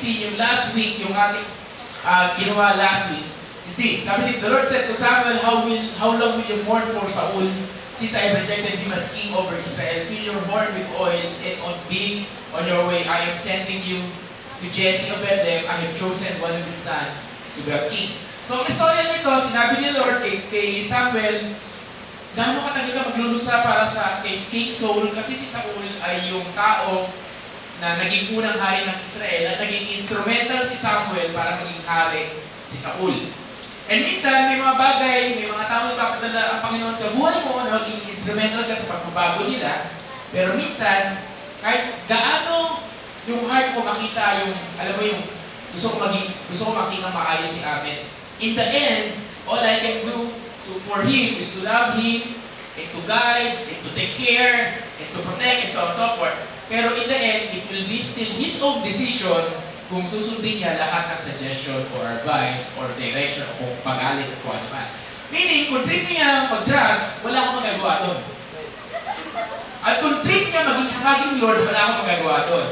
16, yung last week, yung ating ginawa last week, is this. Sabi ni, the Lord said to Samuel, how long will you mourn for Saul, since I have rejected him as king over Israel? Fill your horn with oil, and on being on your way, I am sending you to Jesse of Bethlehem. I have chosen one of his sons to be a king. So, ang istorya nito, sinabi ni Lord kay Samuel, gaano katagal ka maglulusa para sa kay King Saul, kasi si Saul ay yung tao na naging unang hari ng Israel at naging instrumental si Samuel para maging hari si Saul. And minsan, may mga bagay, may mga tao ipapadala ang Panginoon sa buhay mo na maging instrumental ka sa pagbabago nila. Pero minsan, kahit gaano yung heart ko makita, yung, alam mo yung, gusto ko makita maayos si Amen. In the end, all I can do for Him is to love Him, and to guide, and to take care, and to protect, and so on and so forth. Pero in the end, it will be still His own decision kung susundin niya lahat ng suggestion or advice or direction o kung pagalit at kung ano man. Meaning, kung trip niya mag-drugs, wala akong magagawa doon. At kung trip niya maging smuggling lord, wala akong magagawa doon.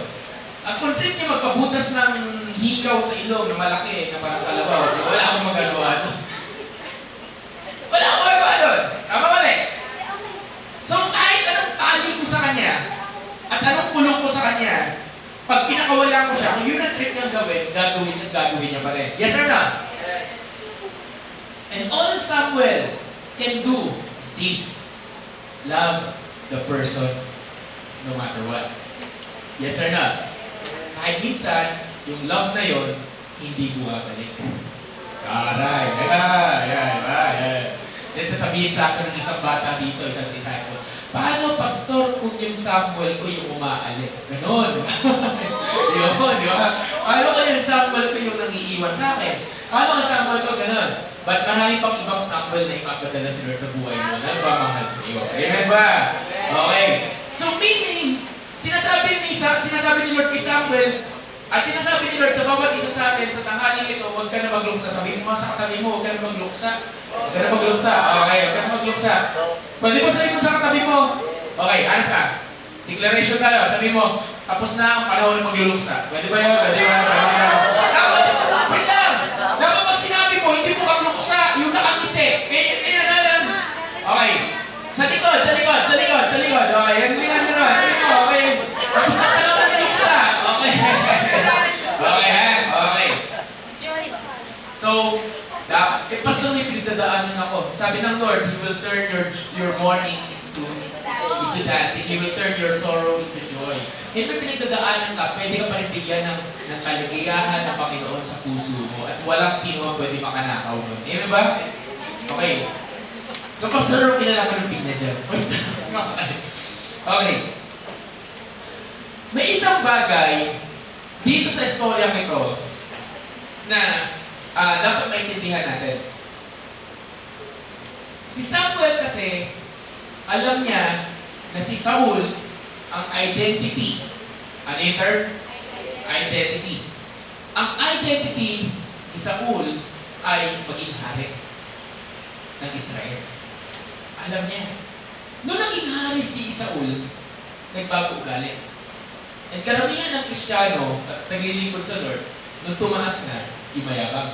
At kung trip niya magpabutas ng hikaw sa ilong na malaki, na parang kalabaw, wala akong magagawa doon. Wala akong magagawa doon. Tama ba rin? So, kahit anong tali ko sa kanya, at anong kulong ko sa kanya, pag pinakawala ko siya, kung yun ang trip niyang gagawin niya pa rin. Yes or no? Yes. And all Samuel can do is this. Love the person no matter what. Yes or no? Kahit minsan, yung love na yon hindi bumabalik. Aray, Then sasabihin sa akin ng isang bata dito, isang disciple, paano, pastor, kung yung Samuel ko yung umaalis? Ganon. Yun, di ba? Paano kung yung Samuel ko yung nangiiwan sa akin? Paano kung Samuel ko ganon? But marami pang ibang Samuel na ipapadala si Lord sa buhay mo. Nagmamahal sa iyo. Amen ba? Okay. So meaning, sinasabi ni Lord kay Samuel, at sinasabi ni Lord sa bawat isa sa atin, sa tanghaling ito, huwag ka na magluksa. Sabihin mo sa katabi mo, huwag ka na magluksa. Huwag ka na magluksa. Okay, huwag ka na magluksa. Pwede mo sabihin mo sa katabi mo, okay, ano ka? Declaration tayo. Sabihin mo, tapos na ang panahon ng magluluksa. Pwede ba yun? Pwede ba? Tapos, wait lang. Dapat pag sinabi mo, hindi mo magluksa, yung nakangiti. Kaya na lang. Okay. Sa likod. Okay, yan lang nyo na. Okay. Tapos na panahon ng magluluksa. Okay. Okay. So, pastor, may pinagdadaanan ako. Sabi ng Lord, He will turn your mourning into dancing. He will turn your sorrow into joy. Siyempre pinagdadaanan ka, pwede ka pa rin bigyan ng kaligayahan ng Panginoon sa puso mo at walang sino ang pwede makanakaw mo. Amen ba? Okay. So, pastor, kilala ko ng pigna dyan. Okay. May isang bagay dito sa istorya nito na dapat maintindihan natin. Si Samuel kasi, alam niya na si Saul ang identity. Ano yung term? Identity. Ang identity ni Saul ay maging hari ng Israel. Alam niya. Noong naging hari si Saul, nagbago ugali. At karamihan ng Kristiyano, naglilingkod sa Lord, nung tumaas na, imayabang.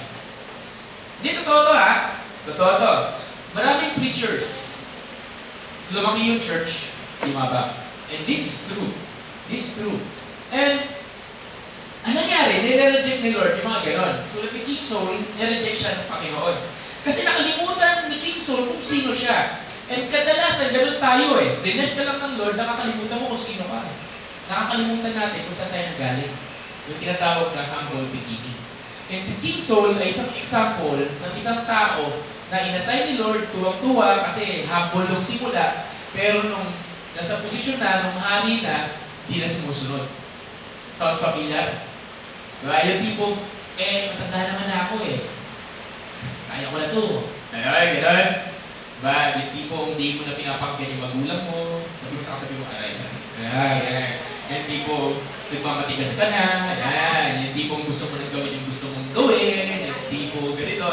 Hindi totoo to, ha? Totoo to. Maraming preachers, lumaki yung church, imabang. And this is true. This is true. And, ang nangyari, nire-reject ni Lord yung mga ganon. Tulad ni King Saul, nire-reject siya ng Panginoon. Kasi nakalimutan ni King Saul kung sino siya. And kadalasan, ganon tayo eh. Dines ka lang ng Lord, nakakalimutan mo kung sino ka. Nakakalimutan natin kung saan tayo nanggaling. Yung tinatawag na humble beginning. And si King Saul ay isang example ng isang tao na inassign ni Lord, tuwang-tuwa kasi humble nung simula, pero nung nasa posisyon na, nung hari na, hindi na sumusunod. Sounds familiar? Diba? Yung tipong, matanda naman ako eh. Kaya ko na to. Ay, gano'n. Diba? Yung tipong hindi mo na pinapakyan yung magulang mo, sabi mo sa katabi mo, ay. Yung tipong nagmamatigas ka na, yung tipong gusto mo nang gawin yung gusto mong gawin, yung tipong ganito.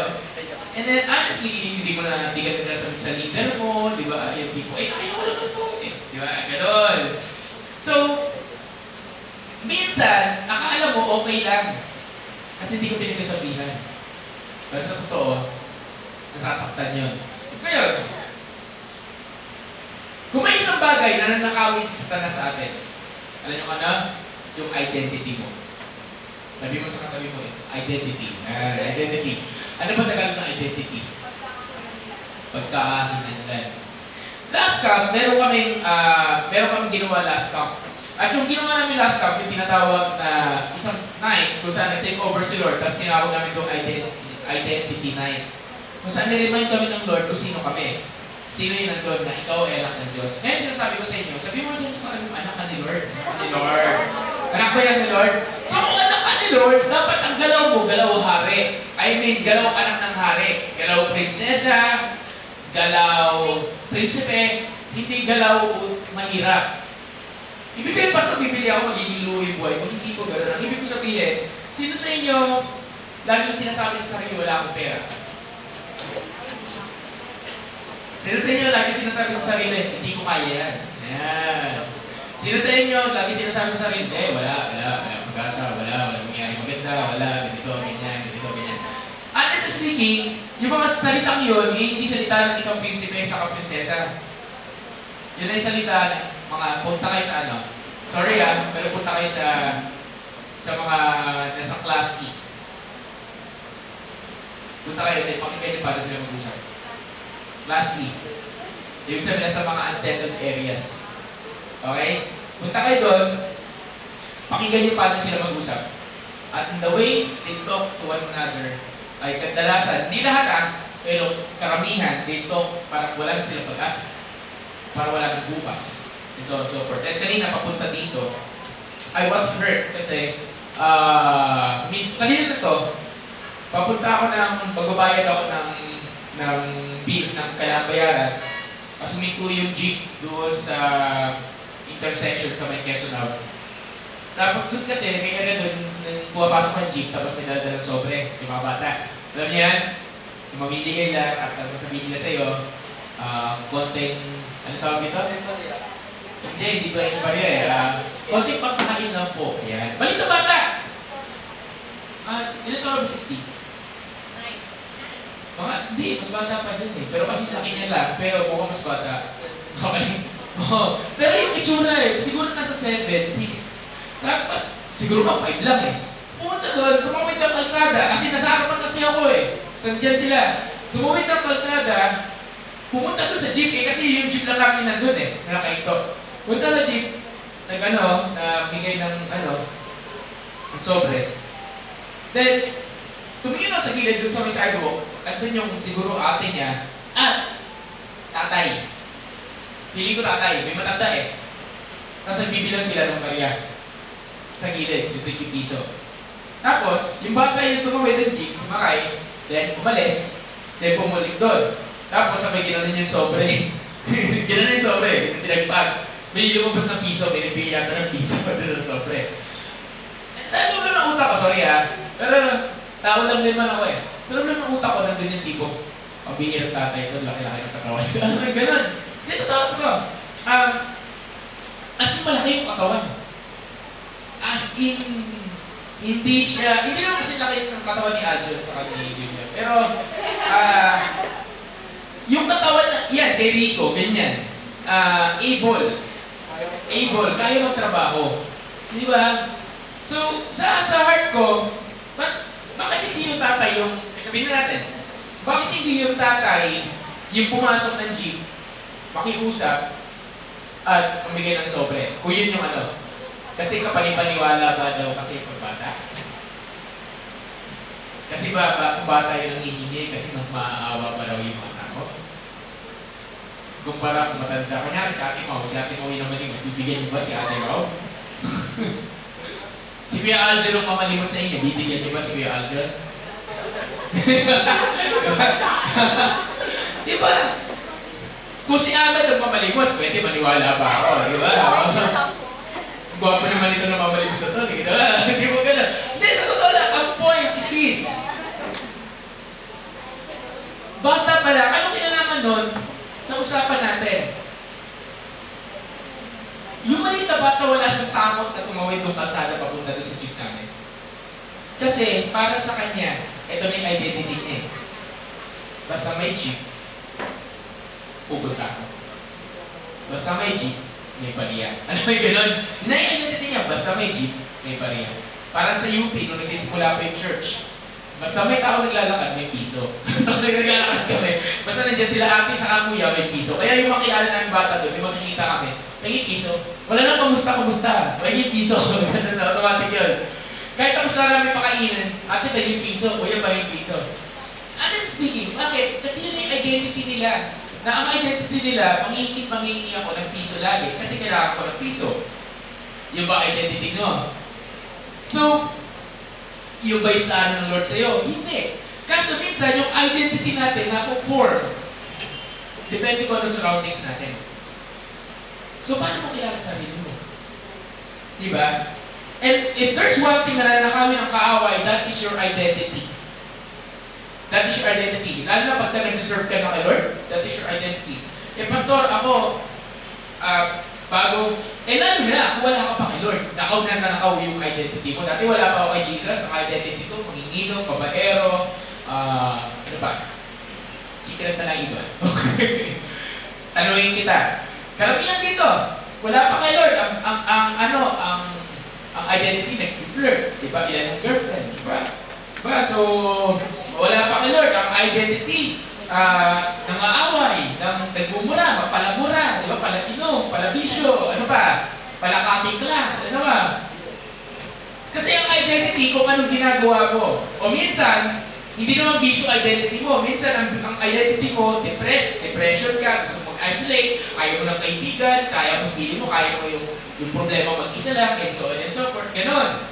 And then, honestly, hindi ka nagsasabi sa leader mo, di ba? Yung tipong, ayaw ko lang ito, di ba? Ganon. So, minsan, akala mo okay lang. Kasi hindi ko pinagkasabihan. Pero sa totoo, nasasaktan yun. Ngayon, kung may isang bagay na nanakawi si Satanas sa atin, alam nyo ano? Yung identity mo. Sabi mo sa katabi mo identity. Identity. Ano ba Tagalog ng identity? Pagkahinangan. Last camp, meron kaming ginawa last camp. At yung ginawa namin last camp, yung tinatawag na isang night kung saan nag-take over si Lord, tapos tinawag namin itong identity night. Kung saan niremind kami ng Lord kung sino kami. Sino yung nandun na ikaw ay anak ng Diyos. Ngayon sinasabi ko sa inyo, sabi mo dun sa kanila, anak ka ni Lord. Anak ni Lord. Anak ba yan ni Lord? So kung anak ka ni Lord, dapat ang galaw mo, galaw hari. I mean, galaw anak ng hari. Galaw prinsesa, galaw prinsipe, hindi galaw mahirap. Ibig sabihin, basta bibili ako, magiging luwi buhay ko, hindi ko gano'n. Ang ibig ko sabihin, sino sa inyo, laging sinasabi sa sarili, wala akong pera? Sino sa inyo, lagi sinasabi sa sarili, hindi ko kaya yan. Yan. Sino sa inyo, lagi sinasabi sa sarili, wala mag-asa, wala mangyayari maganda, wala, ganito, ganyan. Honestly speaking, yung mga salitang yun, hindi salita ng isang prinsipe sa prinsesa. Yun ay salita ng mga punta kayo sa ano. Sorry pero punta kayo sa mga nasa class E. Punta kayo, pakinggan nyo para sila mag-usap. Class E. Ibig sabihin sa mga unsettled areas. Okay? Punta kayo doon, pakinggan nyo paano sila mag-usap. At in the way they talk to one another, ay kadalasan, hindi lahat pero karamihan, they talk parang wala na silang pag-asa. Para wala nang bukas. And so on and so forth. And kanina papunta dito, I was hurt kasi kanina na to, papunta ako magbabayad ako ng bill ng kailangang bayaran. Tapos umiko yung jeep doon sa intersection sa may Quezon Ave. Tapos doon kasi, may area doon, pumapasok ng jeep, tapos may dala-dalang sobre, yung mga bata. Alam niyo yan? Yung mamimigay lang, at sasabihin nila sa'yo, konting, ano tawag dito? Hindi ba yung barya konting pagkakain lang po. Yan. Balik na bata! Ilan tawag ba si Steve? Hindi, mas bata pa din eh. Pero kasi laki niya lang, pero mukhang mas bata. Okay? Pero yung itsura siguro nasa 7, 6. Tapos, siguro pa 5 lang eh. Pumunta doon, tumawid ng kalsada, kasi nasa harapan kasi ako eh. Sandiyan sila. Tumawid ng kalsada, pumunta doon sa jeep eh, kasi yung jeep lang namin nandun eh, nakaito. Punta sa jeep, nagbigay ng ng sobre. Then, tumingin ako sa gilid doon sa may sidewalk, at doon yung siguro ate niya, at tatay. Pili ko tatay, may matanda eh. Tapos nagbibilang sila ng barya sa gilid, yung 20 piso. Tapos, yung bata yung tumawid ng jeep, sumakay, then umalis, then pumulik doon. Tapos sabay ginanon yung sobre. Ginanon yung sobre, yung pinagpag. May lumabas ng piso, may nagbigay yata ng piso pa doon sa sobre. Sa loob lang ng utak ko, sorry pero tao lang din man ako eh. Sa loob lang ng utak ko, nandun yung tipo, pambihir ng tatay ko, laki-laki ng katawan. Ganun. Hindi, totoo ko. As in, malaki yung katawan. As in, hindi naman kasi laki ng katawan ni Adjon sa ni Junior. Pero, yung katawan na, yan, kay Rico, ganyan. Able, kaya magtrabaho. Di ba? So, sa heart ko, bakit hindi yung tatay yung, sabihin natin, bakit hindi yung tatay yung pumasok ng jeep, makiusap, at pamigay ng sobre? Kung yun yung kasi kapalipaniwala ba daw kasi pagbata? Kasi kung bata yun ang hihingi, kasi mas maaawa pa raw yung mga tao. Kumpara kung matanda. Kunyari si Ate Mau yun naman yung mas bibigyan niyo ba si Ate Mau? Si Kuya Aljon ang mamalimos sa inyo, bibigyan niyo ba si Kuya Aljon? Diba? Kung si Ahmed ang mamalimos, pwede maniwala ba ako? Diba? Gwapo naman ito na mamalimos sa ito. Hindi mo gano'n. Hindi, sa totoo lang, ang point is this. Bata pa lang, anong kinalaman nun sa usapan natin? Yung maliit na bata, wala siyang takot na tumawid ng kalsada papunta doon sa jeep namin. Kasi para sa kanya, ito na yung identity niya eh. Basta may jeep, pupunta ako. Basta may jeep, may bariya. Ano may ganun? Yun na yung identity niya, basta may jeep, may bariya. Parang sa UP, nung nagsisimula pa yung church, basta may tao naglalakad, may piso. Naglalakad kami. Basta nandiyan sila ate sa kuya, may piso. Kaya yung makilala namin bata doon, yung makikita kami, may piso. Wala nang kamusta, may piso. Ganun na, automatic yun. Kahit tapos na namin pakainin, ate, may piso, kuya, may piso. Honestly speaking, bakit? Kasi yun yung identity nila. Na ang identity nila, mangingi ako ng piso lagi kasi kailangan ko ng piso. Yung ba identity nyo? So, yung ba yung plano ng Lord sa'yo? Hindi. Kaso minsan, yung identity natin na-form. Depende ko ano surroundings natin. So, paano mo kilala sarili mo? Diba? And if there's one thing na nakawin ng kaaway, that is your identity. That is your identity. Lalo na pagka nag-serve ka na kay Lord, that is your identity. Eh, Pastor, ako, lalo na, kung wala ka pa kay Lord, nakaw yung identity mo. Dati wala pa ako kay Jesus, ang identity ko, manginginom, babaero, ano ba? Secret na lang iba. Okay. Tanungin kita. Karamihan dito, wala pa kay Lord, ang identity, nag-flirt, diba? Ilan yung girlfriend, diba? So, wala pa kay Lord, ang identity, nangaaway, nagmumura, mapalamura, di ba? Palatinom, palabisyo, ano ba? Palakating class, ano ba? Kasi ang identity kung anong ginagawa mo. O minsan, hindi naman bisyo identity mo. Minsan, ang identity mo, depression ka, gusto mo mag-isolate, ayaw mo ng kaibigan, kaya mo sarili mo, kaya mo yung problema mag-isa lang, and so on and so forth. Ganon.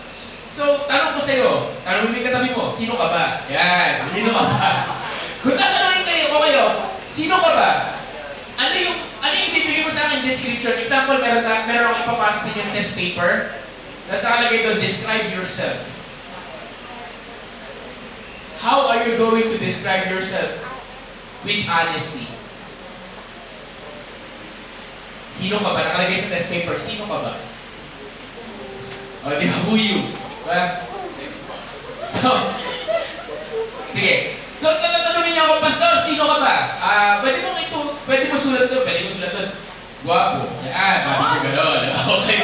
So, tanong ko sa'yo, tanong mo yung katabi mo, sino ka ba? Yan, sino ka ba? Kung tatanungin kayo, sino ka ba? Ano yung ibibigay mo sa akin description? Example, meron akong ipapasa sa inyo test paper. Tapos nakalagay doon, describe yourself. How are you going to describe yourself? With honesty. Sino ka ba? Nakalagay sa test paper, sino ka ba? O, di ba? Who you? Well, so, sige. So, tatanungin niya ako, Pastor, sino ka ba? Pwede mo sulat doon. Guwapo. Yan, mati ko gano'n. Okay.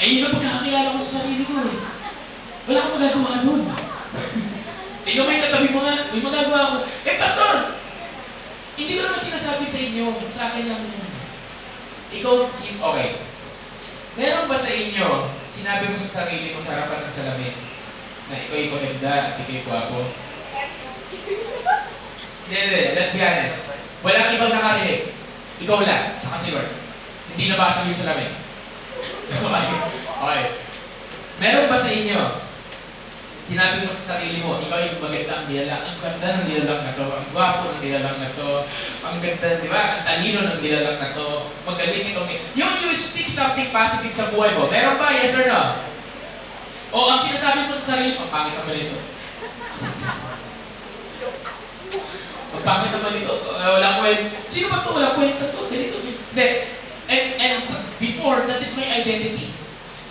Yun ang pagkakakilala ko sa sarili ko eh. Wala akong magagawa doon. Tingnan mo yung katabi mo nga, may magagawa ako. Pastor, hindi ko naman sinasabi sa inyo, sa akin lang yun. Okay. Meron ba sa inyo, sinabi mo sa sarili mo sa harapan ng salamin, na ikaw yung maganda at ikaw yung gwapo? Hindi, let's be honest. Walang ibang nakarinig. Ikaw lang, saka si Lord. Hindi nabasa mo yung salamin. Okay. Meron ba sa inyo, sinabi mo sa sarili mo, ikaw yung maganda ang nilalang, ang ganda ng nilalang na to, ang gwapo ng nilalang na to, ang ganda, di ba? Ang talino ng nilalang na to, magaling itong you speak something positive sa buhay mo. Meron ba? Yes or no? O ang sinasabi mo sa sarili, ang pangit naman ito. Ang pangit naman ito. Walang kwento. Sino ba ito? Walang kwento ito. Ganito. And before, that is my identity.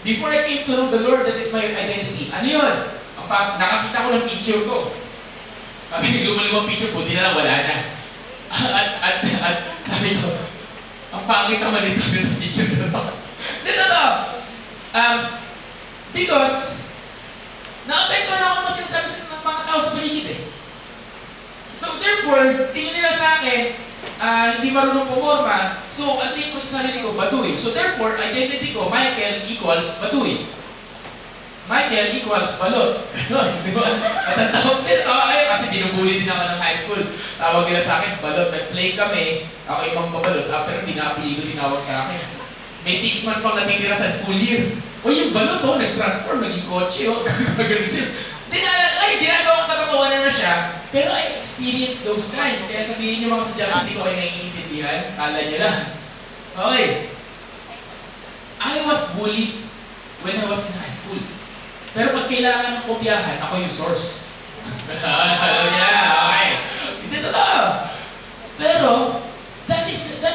Before I came to know the Lord, that is my identity. Ano yun? Nakakita ko ng picture ko. Sabi, lumalimang picture ko, di na lang, wala na. At sabi ko, ang pangit naman ito sa picture ko. Dito to. Because, na-apekto na ako mas sinasabi ng mga tao sa paligid eh. So therefore, tingin nila sa akin, hindi marunong pumorma, so ang tingin ko sa sarili ko, baduy. So therefore, identity ko, Michael equals baduy. Michael equals balot. Di ba? At ang tawag nila, kasi binubuli din ako ng high school. Tawag nila sa akin, balot. Nag-play kami, ako yung mambabalot. After, pinapiligo tinawag sa akin. May 6 months pang natitira sa school year. O yung balot, nag-transform, naging kotse, Ganun siya. Ginagawang katotohanan na siya, pero I experienced those kinds. Kaya sabihin niyo mga sadyang hindi ko kayo naiintindihan, kala niyo lang. Okay. I was bullied when I was in high school. Pero pag kailangan ng kopyahan, ako yung source. Alam niya, okay. Hindi totoo. Pero, that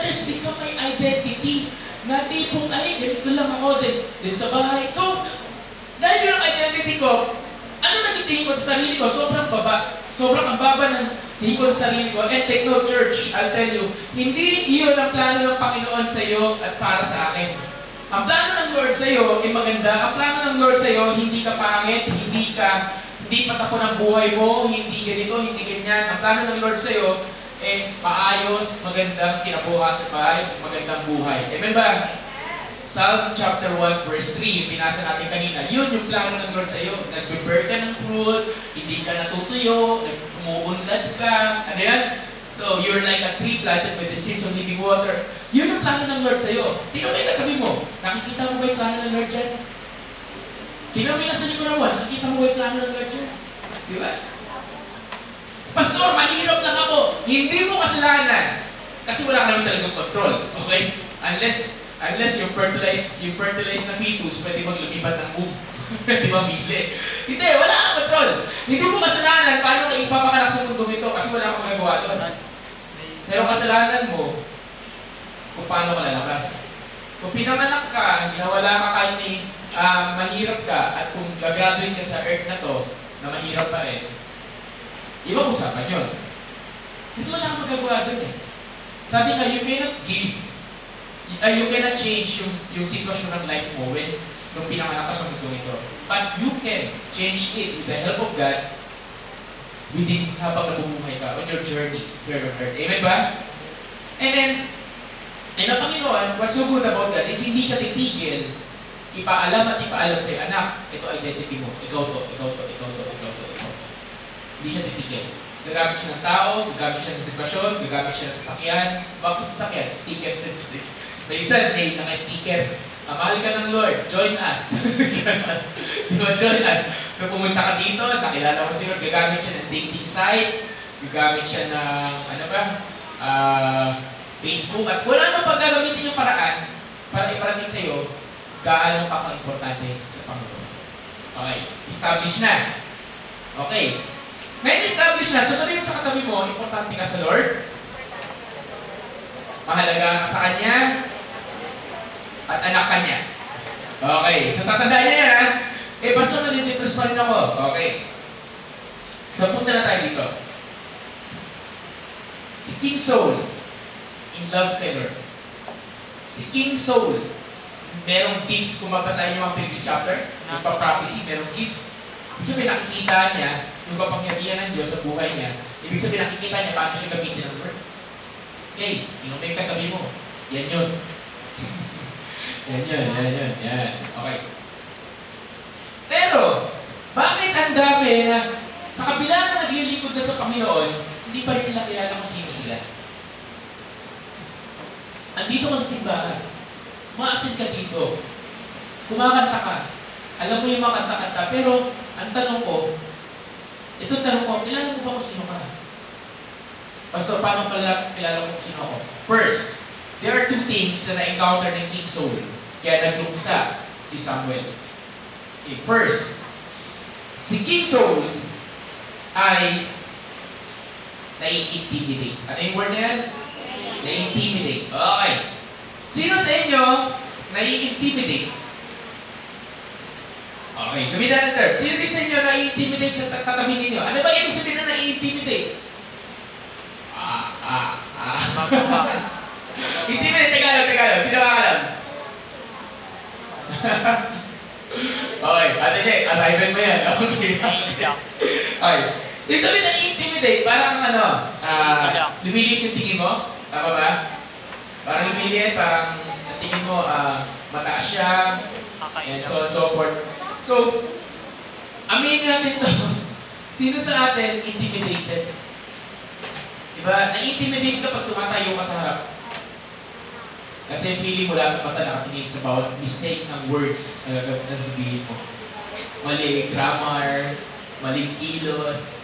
is become my identity. Na tipong, ganito lang ako din sa bahay. So, Dahil yun ang identity ko, ano naging tingin ko sa sarili ko? Sobrang baba. Sobrang ang baba ng tingin ko sa sarili ko. And take note, church, I'll tell you, hindi iyon ang plano ng Panginoon sa iyo at para sa akin. Ang plano ng Lord sa iyo ay maganda. Ang plano ng Lord sa iyo, hindi ka pangit, hindi patapon ang buhay mo, hindi ganito, hindi ganyan. Ang plano ng Lord sa iyo, maayos, magandang kinabukasan, maayos, magandang buhay. Amen ba? Psalm chapter 1 verse 3, yung binasa natin kanina, yun yung plano ng Lord sa iyo. Nag-bear ka ng fruit, hindi ka natutuyo, umuunlad ka, ano yan? So, you're like a tree planted by the streams of living water. Yun ang plano ng Lord sa iyo. Tingnan mo yung katabi mo. Nakikita mo ba yung plano ng Lord dyan? Tingnan mo yung nasa likuran mo. Nakikita mo ba yung plano ng Lord dyan? Di ba? Pastor, mahirap lang ako. Hindi mo kasalanan. Kasi wala ka naman talagang control. Okay? Unless yung fertilize na fetus, pwede bang lumipat ng boom? Pwede bang mili? Hindi, wala kang control. Hindi mo kasalanan paano ka ipapakanak sa mundo ito kasi wala kang magagawa doon. Pero kasalanan mo, kung paano ka lalabas. Kung pinanganak ka, wala ka kahit mahirap ka, at kung gagraduate ka sa earth na to, na mahirap pa rin, ibang usapan yun. Kasi wala kang magagawa doon eh. Sabi nga, you cannot change yung sitwasyon ng life mo when nung pinanganak ka sa mundo ito. But you can change it with the help of God habang nabubuhay ka on your journey here on earth. Amen ba? And then, ang Panginoon, what's so good about that is hindi siya titigil, ipaalam sa'yo, anak, ito identity mo, ikaw to. Hindi siya titigil. Gagamit siya ng tao, gagamit siya ng sitwasyon, gagamit siya ng sasakyan. Bakit sasakyan? Sticker. May isa, naka-sticker. Mahal ka ng Lord, join us. Join us. So pumunta ka dito, nakilala mo si Lord, gagamit siya ng dating site, gagamit siya ng, Facebook, at wala nang paggagamitin yung paraan para iparating sa iyo gaano ka ka-importante sa Panginoon. Okay, establish na. Okay. Ngayon establish na, so sabihin sa katabi mo, importante ka sa Lord, mahalaga ka sa Kanya, at anak ka niya. Okay, so tatandaan niya yan, ha? Pastor, nalilipas pa rin ako. Okay. So punta na tayo dito. Si King Saul, in love kay Lord. Si King Saul, merong gifts, kung mabasahin niyo ang previous chapter, yung pa-prophecy, merong gift. Ibig sabihin, nakikita niya yung kapangyarihan ng Diyos sa buhay niya. Ibig sabihin, nakikita niya paano siya gamitin ng Lord. Okay, yung may katabi mo, yan yun. Yan. Okay. Pero, bakit ang dami na sa kabila na naglilingkod na sa Panginoon, hindi pa rin nila kilala kung sino sila? Andito ka sa simbahan, ma-attend ka dito, kumakanta ka, alam mo yung makanta-kanta, pero ang tanong ko, kilala mo ba kung sino ka? Pastor, paano kilala mo kung sino ako? First, there are two things na na-encounter ng King Saul, kaya naglungsa si Samuel. Okay, first, si King Saul ay nai-intimidate. Ano yung word na yan? Na-intimidate. Okay. Sino sa inyo nai-intimidate? Okay, gamitin natin term. Sino din sa inyo nai-intimidate sa katabi ninyo? Ano ba ibig sabihin na nai-intimidate? Intimidate, Tagalog. Sino ba alam? Okay, Ate Jay, assignment mo yan. Okay. Ibig sabihin na intimidate, parang lumiliit yung tingin mo. Tama ba? Parang lumiliit, parang tingin mo, mataas siya, and so on and so forth. So, aminin natin ito. Sino sa atin intimidated? Diba? Na-intimidate ka pag tumatayo ka sa harap. Kasi feeling mo lahat ng mata nakatingin sa bawat mistake ng words na sabihin mo. Mali grammar, maling kilos.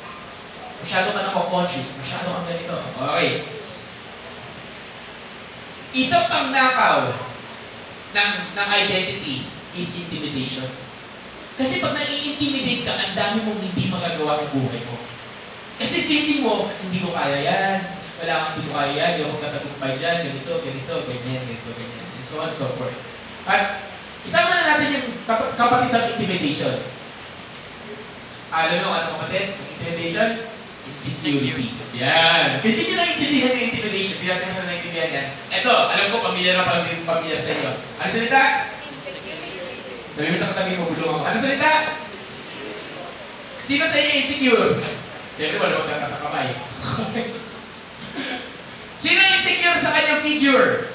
Masyado ka nako-conscious, masyado kang ganito. Okay. Isang pangnakaw ng identity is intimidation. Kasi pag nai-intimidate ka, ang dami mong hindi magagawa sa buhay mo. Kasi feeling mo, hindi ko kaya yan, wala kang hindi ko kaya yan, hindi ako katagumpay dyan, ganito, ganyan, and so on and so forth. At Isama na natin yung kapatid ng intimidation. Alam mo ano kapatid? Intimidation? Insecurity. Yan. Hindi nyo naintindihan yung intimidation. Hindi natin na naintindihan yan. Ito, alam ko, pamilyar na pala din pamilyar sa inyo. Ano salita? Sabi mo sa katabi mo, bulungan ko. Ano salita? Sino sa inyo insecure? Siyempre, wala ko sa kamay. Sino insecure sa kanyang figure?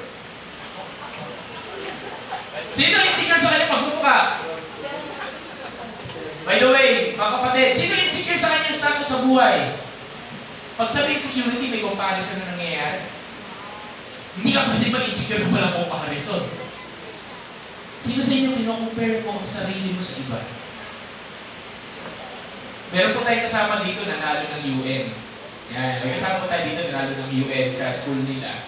Sino insecure sa kanyang pagmumukha? By the way, mga kapatid, sino insecure sa kanyang status sa buhay? Pag sabi insecurity, may comparison na nangyayari. Hindi ka pwede mag-insecure na walang comparison. Sino sa inyo pino-compare mo ang sarili mo sa iba? Meron po tayong kasama dito na nanalo ng UN. Yan, may kasama po tayo dito na nanalo ng UN sa school nila.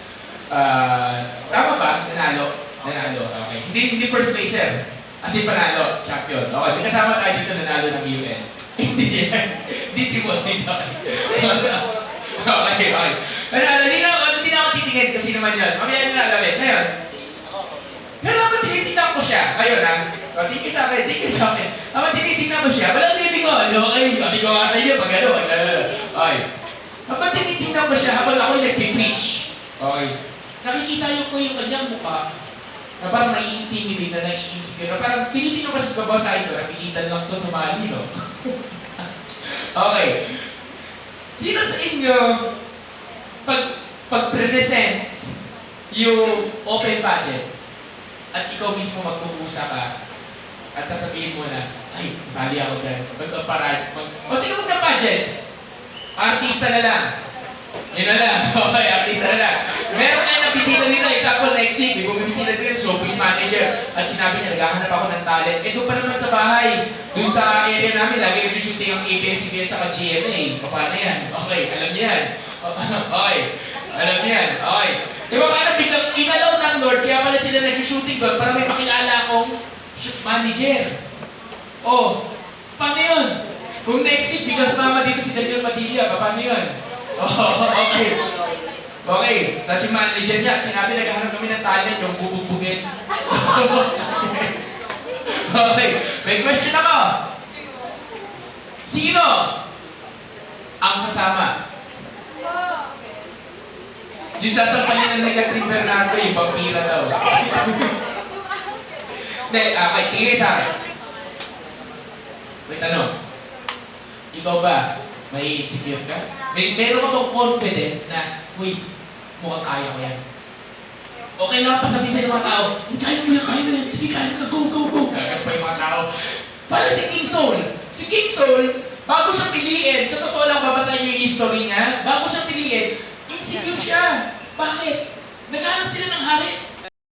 Tama ba? Nanalo? Nanalo, okay. Hindi first placer. As in panalo, champion. Okay, may kasama tayo dito na nanalo ng UN. Hindi yan. Hindi si Bonnie. Okay, okay. Nanalo, hindi na ako titingin kasi naman yun. Mamaya nyo na gawin. Ngayon, pero habang tinitingnan ko siya, ngayon ha, tingin sa akin, habang tinitingnan ko siya, walang tinitingin ko, okay, sabi ko nga sa iyo, pag ano, okay. Habang tinitingnan ko siya, habang ako nag-preach, okay, nakikita ko yung kanyang mukha, na parang nai-intimidate na nai-insecure, na parang tinitingnan ko sa babasahin ko, nakikitan lang to sa mali, no? Okay. Sino sa inyo, pag-present yung open budget, at ikaw mismo magpupusa ka at sasabihin mo na, ay, sasali ako dyan. O sige, huwag na budget. Artista na lang. Yun na lang. Okay, artista na lang. Meron tayo na bisita dito. Example, next week, may bumibisita dito yung showbiz manager. At sinabi niya, naghahanap ako ng talent. Eh, doon pa naman sa bahay. Doon sa area namin, lagi nag-shooting ang ABS-CBN sa GMA. Paano yan? Okay, alam niya yan. Okay, alam niya yan. Okay. Di ba parang biglang inalaw ng Lord, kaya pala sila nag-shooting doon para may makilala akong manager. Oh, paano yun? Kung next week, biglang sumama dito si Daniel Padilla, paano yun? Oh, okay. Okay, tapos si manager niya, sinabi naghahanap kami ng talent, yung bububugin. Okay, may question ako. Sino ang sasama? Yung sasampalin na nag-Green Bernardo, yung vampira daw. Hindi, okay, tingin sa akin. Wait, ano? Ikaw ba, may insecure ka? Meron ka bang confident na, uy, mukhang kaya ko yan. Okay lang pa sabihin sa mga tao, kaya mo yan, sige, kaya mo na, go, go, go. Gagat pa yung mga tao. Parang si King Saul. Si King Saul, bago siya piliin, sa totoo lang babasahin yung history niya, bago siya piliin, insecure siya. Bakit? Naghanap sila ng hari.